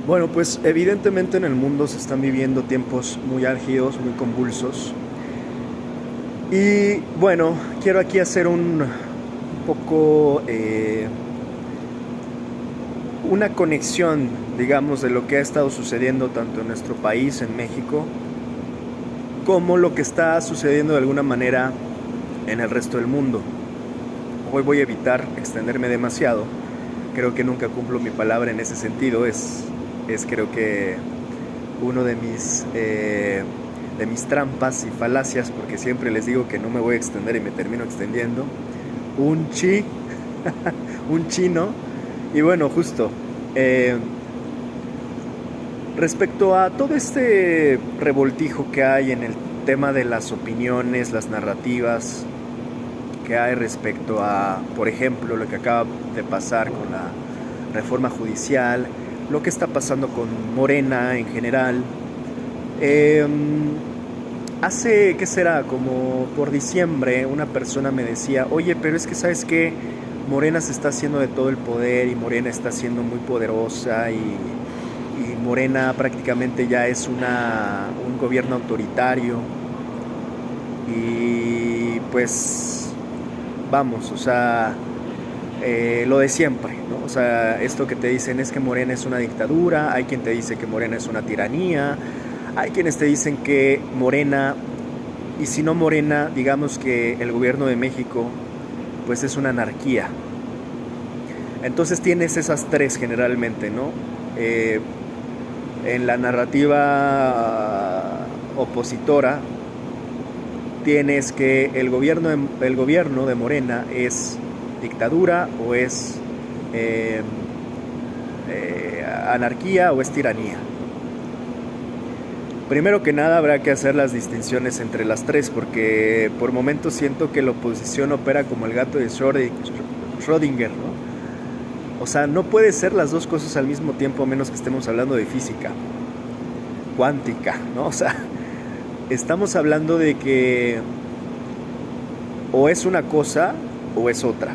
Bueno, pues evidentemente en el mundo se están viviendo tiempos muy álgidos, muy convulsos. Y bueno, quiero aquí hacer un poco una conexión, digamos, de lo que ha estado sucediendo tanto en nuestro país, en México, como lo que está sucediendo de alguna manera en el resto del mundo. Hoy voy a evitar extenderme demasiado. Creo que nunca cumplo mi palabra en ese sentido. Es creo que uno de mis trampas y falacias, porque siempre les digo que no me voy a extender y me termino extendiendo. Un chi, un chino. Y bueno, justo, eh, respecto a todo este revoltijo que hay en el tema de las opiniones, las narrativas que hay respecto a, por ejemplo, lo que acaba de pasar con la reforma judicial, lo que está pasando con Morena en general. Eh, Hace, ¿qué será? Como por diciembre, una persona me decía, oye, pero es que sabes que Morena se está haciendo de todo el poder y Morena está siendo muy poderosa y Morena prácticamente ya es un gobierno autoritario y pues vamos, o sea, lo de siempre, ¿no? O sea, esto que te dicen es que Morena es una dictadura, hay quien te dice que Morena es una tiranía, hay quienes te dicen que Morena, y si no Morena, digamos que el gobierno de México, pues es una anarquía. Entonces tienes esas tres generalmente, ¿no? Eh, en la narrativa opositora tienes que el gobierno de Morena es dictadura o es eh, anarquía o es tiranía. Primero que nada habrá que hacer las distinciones entre las tres porque por momentos siento que la oposición opera como el gato de Schrödinger, ¿no? O sea, no puede ser las dos cosas al mismo tiempo a menos que estemos hablando de física cuántica, ¿no? O sea, estamos hablando de que o es una cosa o es otra.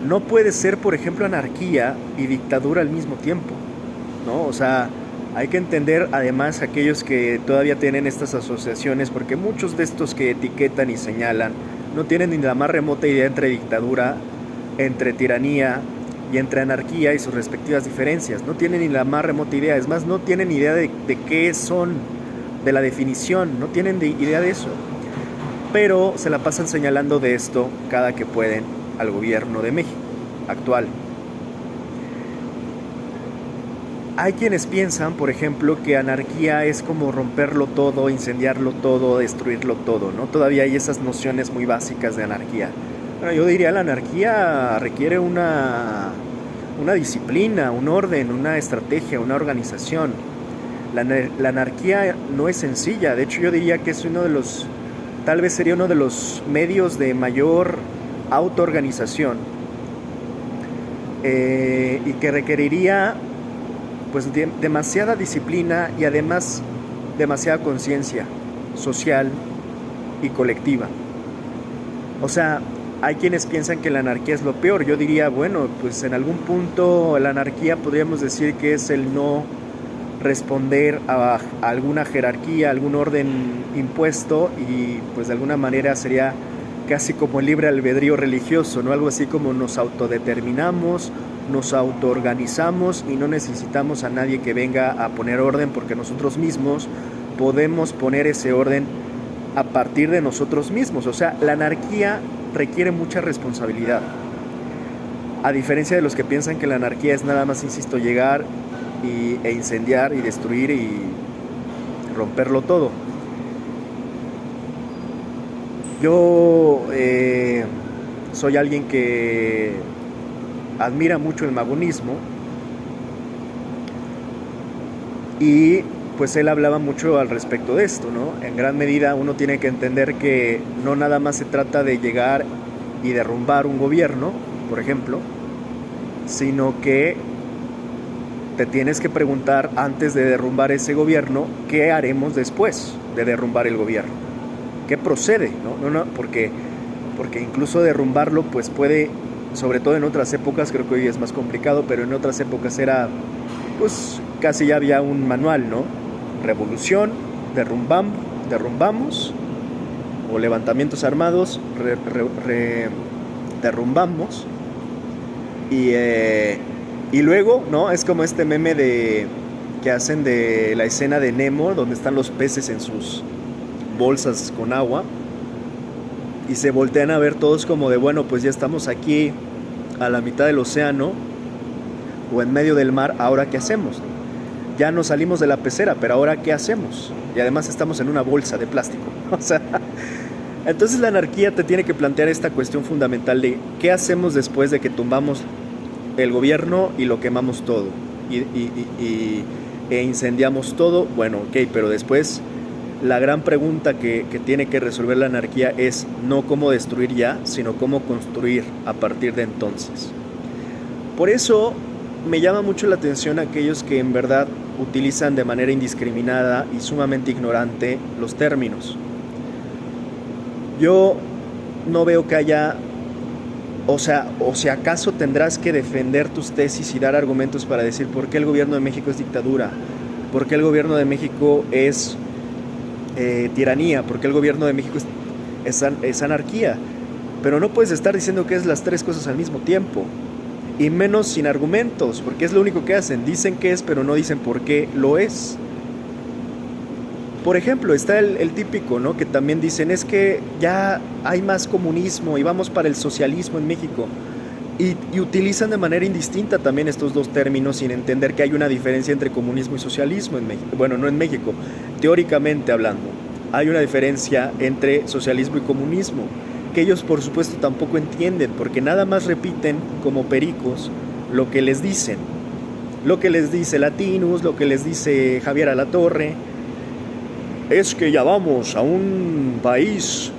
No puede ser, por ejemplo, anarquía y dictadura al mismo tiempo, ¿no? O sea, hay que entender además aquellos que todavía tienen estas asociaciones, porque muchos de estos que etiquetan y señalan no tienen ni la más remota idea entre dictadura, entre tiranía y entre anarquía y sus respectivas diferencias. No tienen ni la más remota idea, es más, no tienen idea de qué son, de la definición, no tienen idea de eso. Pero se la pasan señalando de esto cada que pueden al gobierno de México actual. Hay quienes piensan, por ejemplo, que anarquía es como romperlo todo, incendiarlo todo, destruirlo todo, ¿no? Todavía hay esas nociones muy básicas de anarquía. Bueno, yo diría la anarquía requiere una disciplina, un orden, una estrategia, una organización. La anarquía no es sencilla, de hecho yo diría que es tal vez sería uno de los medios de mayor autoorganización y que requeriría pues demasiada disciplina y además demasiada conciencia social y colectiva. O sea, hay quienes piensan que la anarquía es lo peor. Yo diría, bueno, pues en algún punto la anarquía podríamos decir que es el no responder a alguna jerarquía, algún orden impuesto y pues de alguna manera sería casi como el libre albedrío religioso, ¿no? Algo así como nos autodeterminamos, nos autoorganizamos y no necesitamos a nadie que venga a poner orden porque nosotros mismos podemos poner ese orden a partir de nosotros mismos. O sea, la anarquía requiere mucha responsabilidad. A diferencia de los que piensan que la anarquía es nada más, insisto, llegar e incendiar y destruir y romperlo todo. Yo soy alguien que admira mucho el magonismo y pues él hablaba mucho al respecto de esto, ¿no? En gran medida uno tiene que entender que no nada más se trata de llegar y derrumbar un gobierno, por ejemplo, sino que te tienes que preguntar antes de derrumbar ese gobierno, ¿qué haremos después de derrumbar el gobierno? ¿Qué procede? No, porque incluso derrumbarlo pues puede, sobre todo en otras épocas, creo que hoy es más complicado, pero en otras épocas era pues casi ya había un manual, ¿no? Revolución, derrumbamos, o levantamientos armados, derrumbamos, y luego, ¿no? Es como este meme que hacen de la escena de Nemo, donde están los peces en sus bolsas con agua, y se voltean a ver todos como de, bueno, pues ya estamos aquí a la mitad del océano, o en medio del mar, ¿ahora qué hacemos? Ya nos salimos de la pecera, pero ¿ahora qué hacemos? Y además estamos en una bolsa de plástico. O sea, entonces la anarquía te tiene que plantear esta cuestión fundamental de ¿qué hacemos después de que tumbamos el gobierno y lo quemamos todo? E incendiamos todo. Bueno, ok, pero después la gran pregunta que tiene que resolver la anarquía es no cómo destruir ya, sino cómo construir a partir de entonces. Por eso me llama mucho la atención aquellos que en verdad utilizan de manera indiscriminada y sumamente ignorante los términos. Yo no veo que haya, o si acaso tendrás que defender tus tesis y dar argumentos para decir por qué el gobierno de México es dictadura, por qué el gobierno de México es tiranía, por qué el gobierno de México es anarquía, pero no puedes estar diciendo que es las tres cosas al mismo tiempo. Y menos sin argumentos, porque es lo único que hacen. Dicen que es, pero no dicen por qué lo es. Por ejemplo, está el típico, ¿no? Que también dicen, es que ya hay más comunismo y vamos para el socialismo en México. Y utilizan de manera indistinta también estos dos términos sin entender que hay una diferencia entre comunismo y socialismo en México. Bueno, no en México, teóricamente hablando. Hay una diferencia entre socialismo y comunismo, que ellos por supuesto tampoco entienden, porque nada más repiten como pericos lo que les dicen, lo que les dice Latinus, lo que les dice Javier Alatorre. Es que ya vamos a un país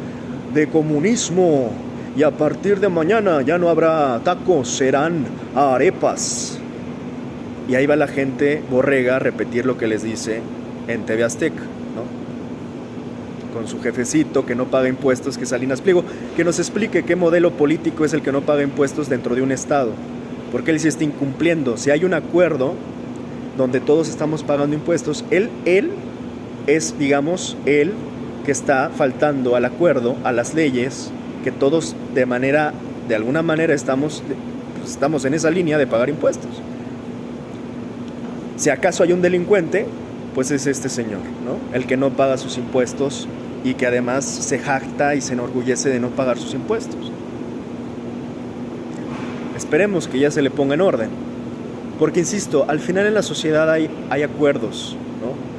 de comunismo y a partir de mañana ya no habrá tacos, serán arepas. Y ahí va la gente borrega a repetir lo que les dice en TV Azteca, con su jefecito que no paga impuestos, que es Salinas Pliego, que nos explique qué modelo político es el que no paga impuestos dentro de un estado, porque él sí está incumpliendo. Si hay un acuerdo donde todos estamos pagando impuestos, él es, digamos, él que está faltando al acuerdo, a las leyes, que todos de alguna manera estamos en esa línea de pagar impuestos. Si acaso hay un delincuente, pues es este señor, ¿no? El que no paga sus impuestos y que además se jacta y se enorgullece de no pagar sus impuestos. Esperemos que ya se le ponga en orden, porque insisto, al final en la sociedad hay acuerdos, ¿no?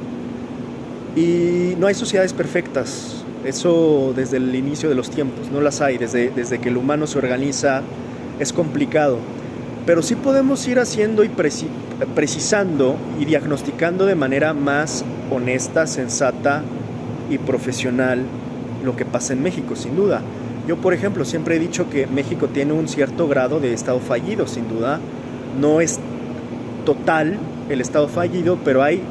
Y no hay sociedades perfectas, eso desde el inicio de los tiempos, no las hay, desde que el humano se organiza es complicado, pero sí podemos ir haciendo y precisando y diagnosticando de manera más honesta, sensata y profesional lo que pasa en México, sin duda. Yo, por ejemplo, siempre he dicho que México tiene un cierto grado de estado fallido, sin duda. No es total el estado fallido, pero hay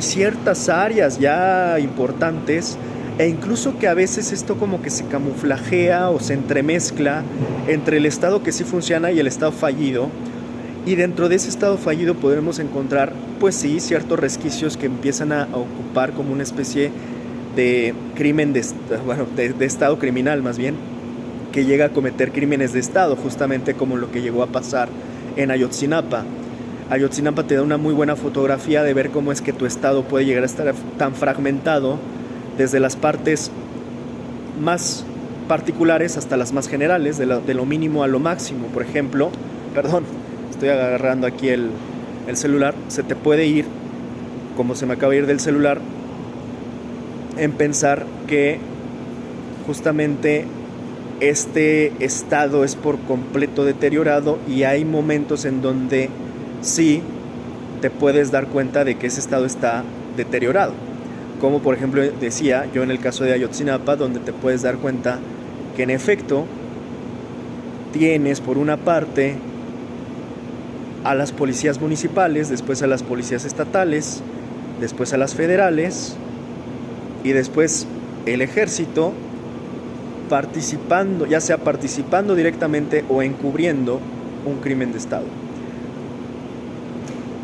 ciertas áreas ya importantes, e incluso que a veces esto como que se camuflajea o se entremezcla entre el estado que sí funciona y el estado fallido. Y dentro de ese estado fallido podremos encontrar, pues sí, ciertos resquicios que empiezan a ocupar como una especie de crimen de estado criminal, más bien, que llega a cometer crímenes de estado, justamente como lo que llegó a pasar en Ayotzinapa. Ayotzinapa te da una muy buena fotografía de ver cómo es que tu estado puede llegar a estar tan fragmentado, desde las partes más particulares hasta las más generales, de lo mínimo a lo máximo. Por ejemplo, estoy agarrando aquí el celular, se te puede ir, como se me acaba de ir del celular, en pensar que justamente este estado es por completo deteriorado, y hay momentos en donde sí te puedes dar cuenta de que ese estado está deteriorado, como por ejemplo decía yo en el caso de Ayotzinapa, donde te puedes dar cuenta que en efecto tienes por una parte a las policías municipales, después a las policías estatales, después a las federales y después el ejército participando, ya sea participando directamente o encubriendo un crimen de estado.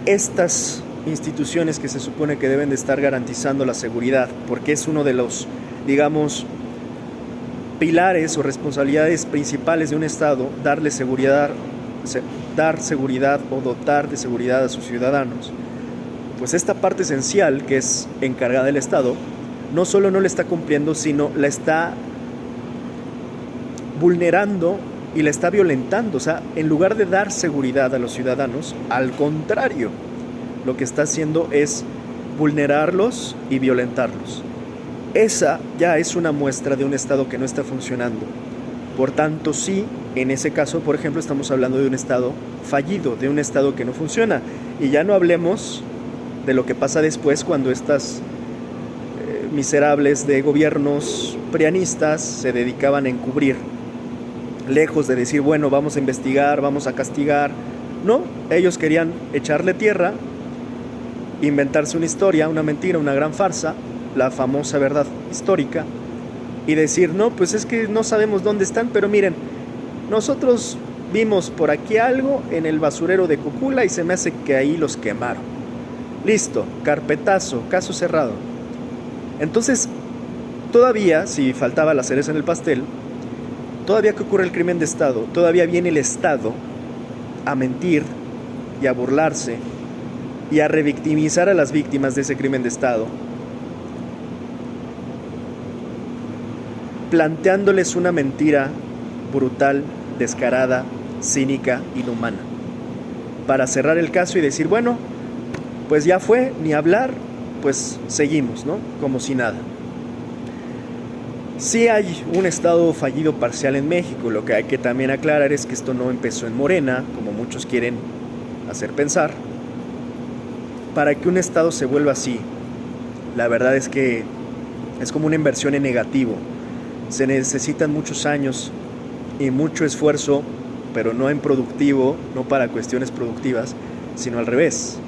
estas instituciones que se supone que deben de estar garantizando la seguridad, porque es uno de los, digamos, pilares o responsabilidades principales de un Estado, dar seguridad o dotar de seguridad a sus ciudadanos. Pues esta parte esencial que es encargada del Estado, no solo no la está cumpliendo, sino la está vulnerando y la está violentando. O sea, en lugar de dar seguridad a los ciudadanos, al contrario, lo que está haciendo es vulnerarlos y violentarlos. Esa ya es una muestra de un Estado que no está funcionando. Por tanto, sí, en ese caso, por ejemplo, estamos hablando de un Estado fallido, de un Estado que no funciona. Y ya no hablemos de lo que pasa después cuando estas miserables de gobiernos prianistas se dedicaban a encubrir. Lejos de decir, bueno, vamos a investigar, vamos a castigar. No, ellos querían echarle tierra, inventarse una historia, una mentira, una gran farsa, la famosa verdad histórica, y decir, no, pues es que no sabemos dónde están, pero miren, nosotros vimos por aquí algo en el basurero de Cocula y se me hace que ahí los quemaron. Listo, carpetazo, caso cerrado. Entonces, todavía, si faltaba la cereza en el pastel, todavía que ocurre el crimen de Estado, todavía viene el Estado a mentir y a burlarse y a revictimizar a las víctimas de ese crimen de Estado, planteándoles una mentira brutal, descarada, cínica, inhumana, para cerrar el caso y decir, bueno, pues ya fue, ni hablar, pues seguimos, ¿no? Como si nada. Sí hay un Estado fallido parcial en México. Lo que hay que también aclarar es que esto no empezó en Morena, como muchos quieren hacer pensar. Para que un Estado se vuelva así, la verdad es que es como una inversión en negativo. Se necesitan muchos años y mucho esfuerzo, pero no en productivo, no para cuestiones productivas, sino al revés,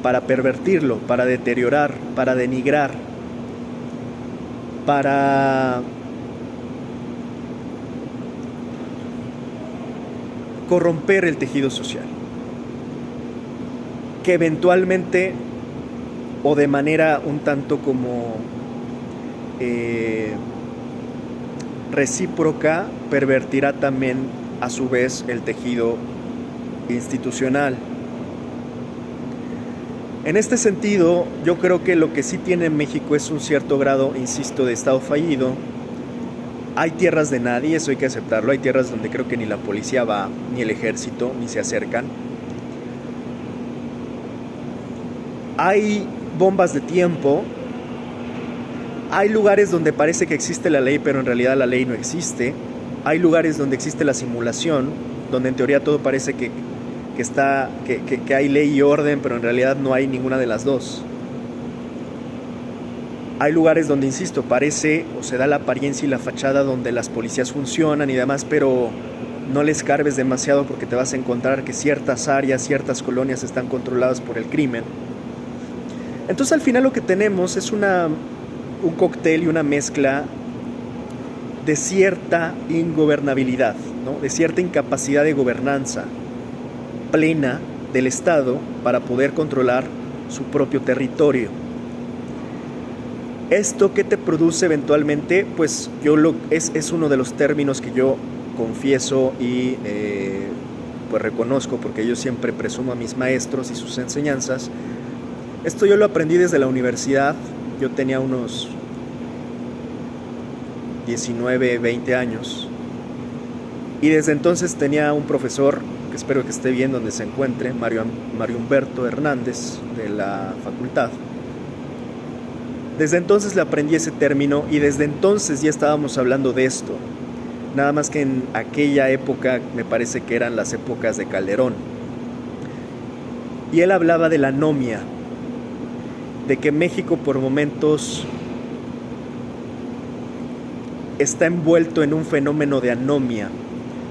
para pervertirlo, para deteriorar, para denigrar, para corromper el tejido social, que eventualmente o de manera un tanto como recíproca pervertirá también a su vez el tejido institucional. En este sentido, yo creo que lo que sí tiene México es un cierto grado, insisto, de Estado fallido. Hay tierras de nadie, eso hay que aceptarlo. Hay tierras donde creo que ni la policía va, ni el ejército, ni se acercan. Hay bombas de tiempo. Hay lugares donde parece que existe la ley, pero en realidad la ley no existe. Hay lugares donde existe la simulación, donde en teoría todo parece que hay ley y orden, pero en realidad no hay ninguna de las dos. Hay lugares donde, insisto, parece o se da la apariencia y la fachada donde las policías funcionan y demás, pero no les escarbes demasiado porque te vas a encontrar que ciertas áreas, ciertas colonias están controladas por el crimen. Entonces al final lo que tenemos es un cóctel y una mezcla de cierta ingobernabilidad, ¿no? De cierta incapacidad de gobernanza plena del Estado para poder controlar su propio territorio. ¿Esto qué te produce eventualmente? Pues es uno de los términos que yo confieso y pues reconozco, porque yo siempre presumo a mis maestros y sus enseñanzas. Esto yo lo aprendí desde la universidad. Yo tenía unos 19, 20 años y desde entonces tenía un profesor que espero que esté bien donde se encuentre, Mario Humberto Hernández, de la facultad. Desde entonces le aprendí ese término y desde entonces ya estábamos hablando de esto. Nada más que en aquella época, me parece que eran las épocas de Calderón. Y él hablaba de la anomia, de que México por momentos está envuelto en un fenómeno de anomia,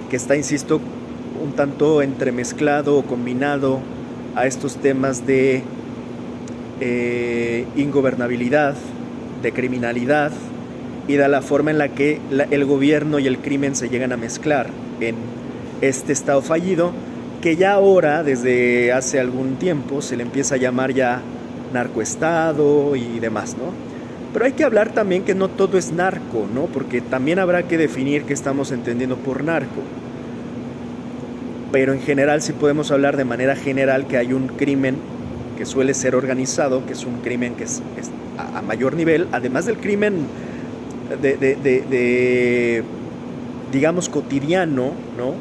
que está, insisto, un tanto entremezclado o combinado a estos temas de ingobernabilidad, de criminalidad y de la forma en la que el gobierno y el crimen se llegan a mezclar en este Estado fallido que ya ahora, desde hace algún tiempo, se le empieza a llamar ya narcoestado y demás, ¿no? Pero hay que hablar también que no todo es narco, ¿no? Porque también habrá que definir qué estamos entendiendo por narco. Pero en general sí podemos hablar de manera general que hay un crimen que suele ser organizado, que es un crimen que es a mayor nivel, además del crimen digamos, cotidiano, ¿no?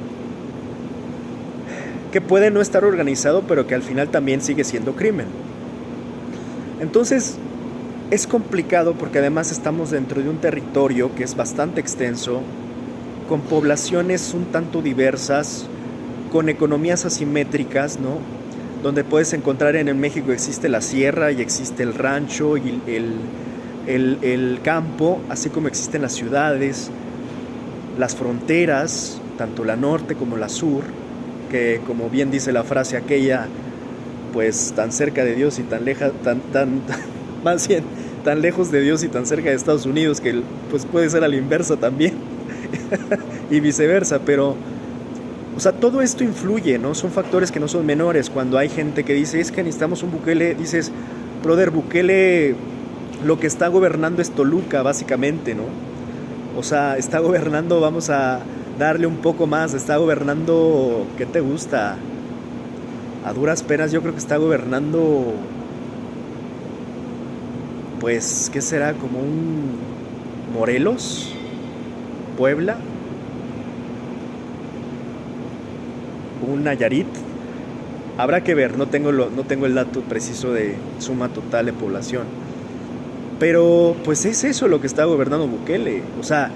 Que puede no estar organizado, pero que al final también sigue siendo crimen. Entonces, es complicado porque además estamos dentro de un territorio que es bastante extenso, con poblaciones un tanto diversas, con economías asimétricas, ¿no? Donde puedes encontrar en México existe la sierra y existe el rancho y el campo, así como existen las ciudades, las fronteras, tanto la norte como la sur, que como bien dice la frase aquella, pues tan cerca de Dios y más bien tan lejos de Dios y tan cerca de Estados Unidos, que pues puede ser a la inversa también y viceversa, pero o sea, todo esto influye, ¿no? Son factores que no son menores. Cuando hay gente que dice, es que necesitamos un Bukele, dices, brother, Bukele lo que está gobernando es Toluca, básicamente, ¿no? O sea, está gobernando, vamos a darle un poco más, está gobernando, ¿qué te gusta? A duras penas yo creo que está gobernando, pues, ¿qué será? Como un Morelos, Puebla, un Nayarit. Habrá que ver, no tengo el dato preciso de suma total de población. Pero pues es eso lo que está gobernando Bukele. O sea,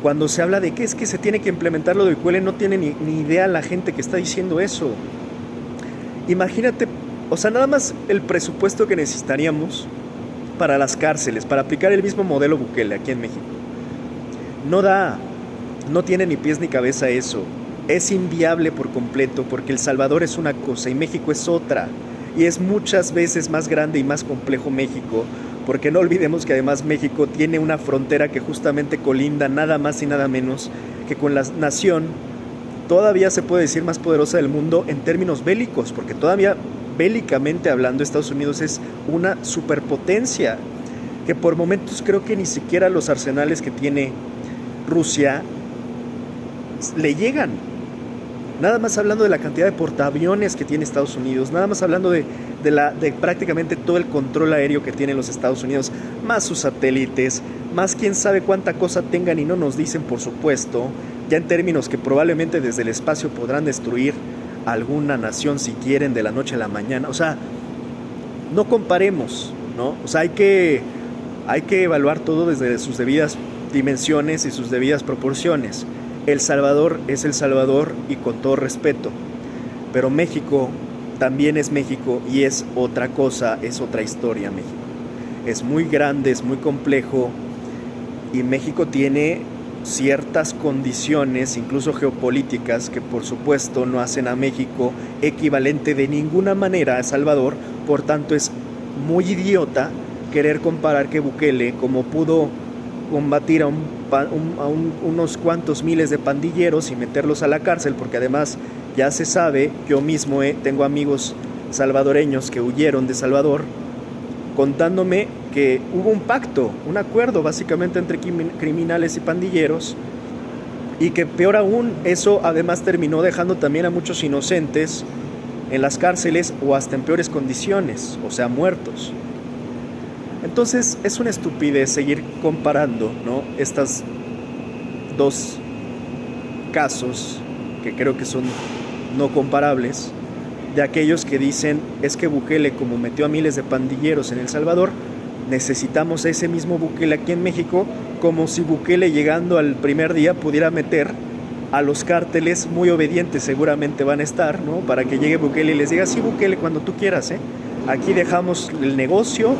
cuando se habla de que es que se tiene que implementar lo de Bukele, no tiene ni idea la gente que está diciendo eso. Imagínate, o sea, nada más el presupuesto que necesitaríamos para las cárceles, para aplicar el mismo modelo Bukele aquí en México. No tiene ni pies ni cabeza eso. Es inviable por completo porque El Salvador es una cosa y México es otra. Y es muchas veces más grande y más complejo México, porque no olvidemos que además México tiene una frontera que justamente colinda nada más y nada menos que con la nación, todavía se puede decir más poderosa del mundo en términos bélicos, porque todavía bélicamente hablando Estados Unidos es una superpotencia, que por momentos creo que ni siquiera los arsenales que tiene Rusia le llegan. Nada más hablando de la cantidad de portaaviones que tiene Estados Unidos, nada más hablando de prácticamente todo el control aéreo que tienen los Estados Unidos, más sus satélites, más quién sabe cuánta cosa tengan y no nos dicen, por supuesto, ya en términos que probablemente desde el espacio podrán destruir alguna nación si quieren de la noche a la mañana. O sea, no comparemos, ¿no? O sea, hay que evaluar todo desde sus debidas dimensiones y sus debidas proporciones. El Salvador es El Salvador y con todo respeto, pero México también es México y es otra cosa, es otra historia México. Es muy grande, es muy complejo y México tiene ciertas condiciones, incluso geopolíticas, que por supuesto no hacen a México equivalente de ninguna manera a El Salvador. Por tanto es muy idiota querer comparar que Bukele, como pudo combatir a unos cuantos miles de pandilleros y meterlos a la cárcel, porque además ya se sabe, yo mismo tengo amigos salvadoreños que huyeron de Salvador contándome que hubo un pacto, un acuerdo básicamente entre criminales y pandilleros, y que peor aún, eso además terminó dejando también a muchos inocentes en las cárceles o hasta en peores condiciones, o sea, muertos. Entonces es una estupidez seguir comparando, ¿no?, estos dos casos que creo que son no comparables, de aquellos que dicen es que Bukele, como metió a miles de pandilleros en El Salvador, necesitamos a ese mismo Bukele aquí en México, como si Bukele llegando al primer día pudiera meter a los cárteles muy obedientes, seguramente van a estar, ¿no?, para que llegue Bukele y les diga, sí, Bukele, cuando tú quieras, aquí dejamos el negocio,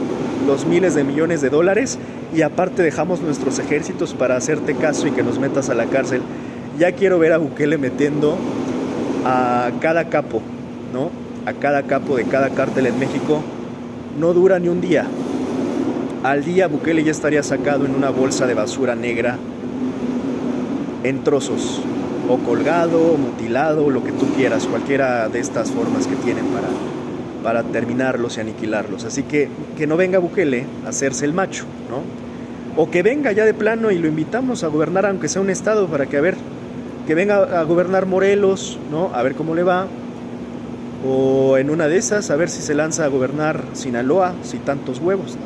los miles de millones de dólares, y aparte dejamos nuestros ejércitos para hacerte caso y que nos metas a la cárcel. Ya quiero ver a Bukele metiendo a cada capo, ¿no?, a cada capo de cada cártel en México. No dura ni un día. Al día Bukele ya estaría sacado en una bolsa de basura negra, en trozos, o colgado, o mutilado, lo que tú quieras, cualquiera de estas formas que tienen para terminarlos y aniquilarlos. Así que no venga Bukele a hacerse el macho, ¿no? O que venga ya de plano y lo invitamos a gobernar, aunque sea un estado, para que, a ver, que venga a gobernar Morelos, ¿no? A ver cómo le va. O en una de esas, a ver si se lanza a gobernar Sinaloa, si tantos huevos.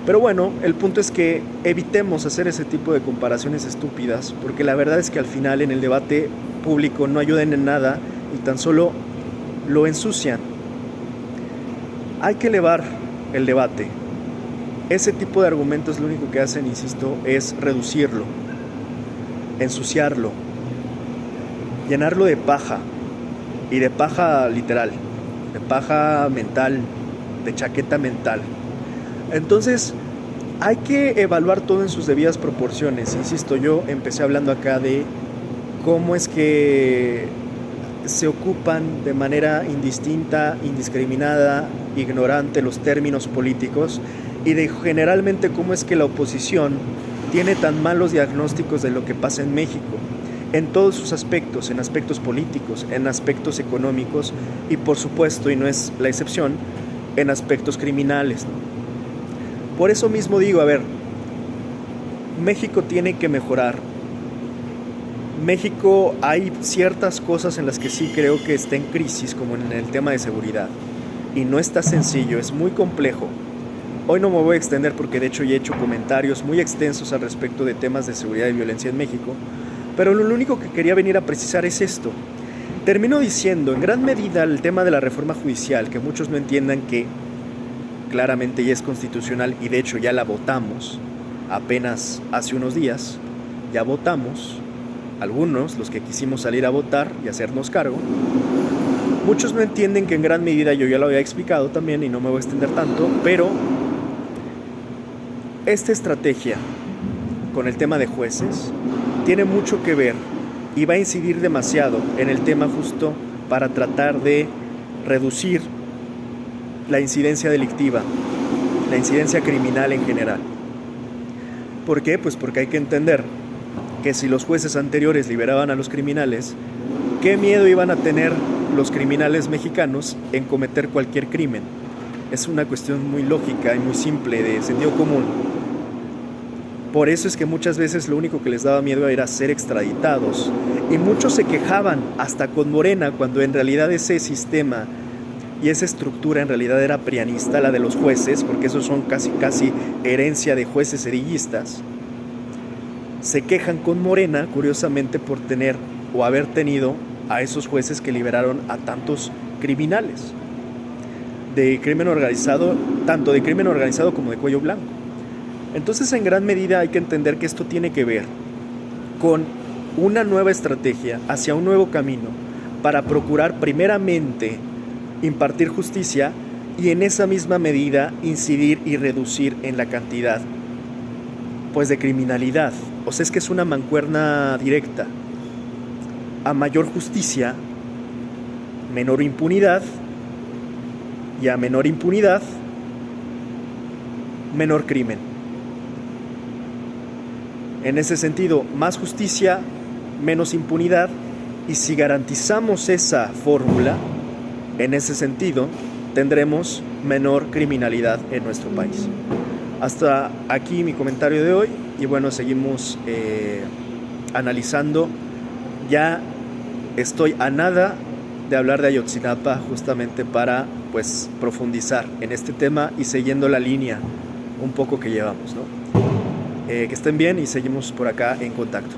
Pero bueno, el punto es que evitemos hacer ese tipo de comparaciones estúpidas, porque la verdad es que al final en el debate público no ayudan en nada y tan solo lo ensucian. Hay que elevar el debate. Ese tipo de argumentos lo único que hacen, insisto, es reducirlo, ensuciarlo, llenarlo de paja, y de paja literal, de paja mental, de chaqueta mental. Entonces, hay que evaluar todo en sus debidas proporciones. Insisto, yo empecé hablando acá de cómo es que se ocupan de manera indistinta, indiscriminada, ignorante los términos políticos, y de generalmente cómo es que la oposición tiene tan malos diagnósticos de lo que pasa en México, en todos sus aspectos, en aspectos políticos, en aspectos económicos y por supuesto, y no es la excepción, en aspectos criminales, ¿no? Por eso mismo digo, a ver, México tiene que mejorar. México, hay ciertas cosas en las que sí creo que está en crisis, como en el tema de seguridad. Y no está sencillo, es muy complejo. Hoy no me voy a extender porque de hecho ya he hecho comentarios muy extensos al respecto de temas de seguridad y violencia en México. Pero lo único que quería venir a precisar es esto. Termino diciendo, en gran medida, el tema de la reforma judicial, que muchos no entiendan que claramente ya es constitucional y de hecho ya la votamos apenas hace unos días, ya votamos, algunos, los que quisimos salir a votar y hacernos cargo. Muchos no entienden que en gran medida, yo ya lo había explicado también y no me voy a extender tanto, pero esta estrategia con el tema de jueces tiene mucho que ver y va a incidir demasiado en el tema justo para tratar de reducir la incidencia delictiva, la incidencia criminal en general. ¿Por qué? Pues porque hay que entender que si los jueces anteriores liberaban a los criminales, ¿qué miedo iban a tener los criminales mexicanos en cometer cualquier crimen? Es una cuestión muy lógica y muy simple, de sentido común. Por eso es que muchas veces lo único que les daba miedo era ser extraditados. Y muchos se quejaban, hasta con Morena, cuando en realidad ese sistema y esa estructura en realidad era prianista, la de los jueces, porque esos son casi herencia de jueces sedillistas. Se quejan con Morena, curiosamente, por tener o haber tenido a esos jueces que liberaron a tantos criminales de crimen organizado, tanto de crimen organizado como de cuello blanco. Entonces, en gran medida hay que entender que esto tiene que ver con una nueva estrategia hacia un nuevo camino para procurar primeramente impartir justicia y en esa misma medida incidir y reducir en la cantidad pues de criminalidad. O sea, es que es una mancuerna directa. A mayor justicia, menor impunidad, y a menor impunidad, menor crimen. En ese sentido, más justicia, menos impunidad, y si garantizamos esa fórmula, en ese sentido, tendremos menor criminalidad en nuestro país. Hasta aquí mi comentario de hoy, y bueno, seguimos analizando. Ya estoy a nada de hablar de Ayotzinapa, justamente para pues profundizar en este tema y siguiendo la línea un poco que llevamos, ¿no? Que estén bien y seguimos por acá en contacto.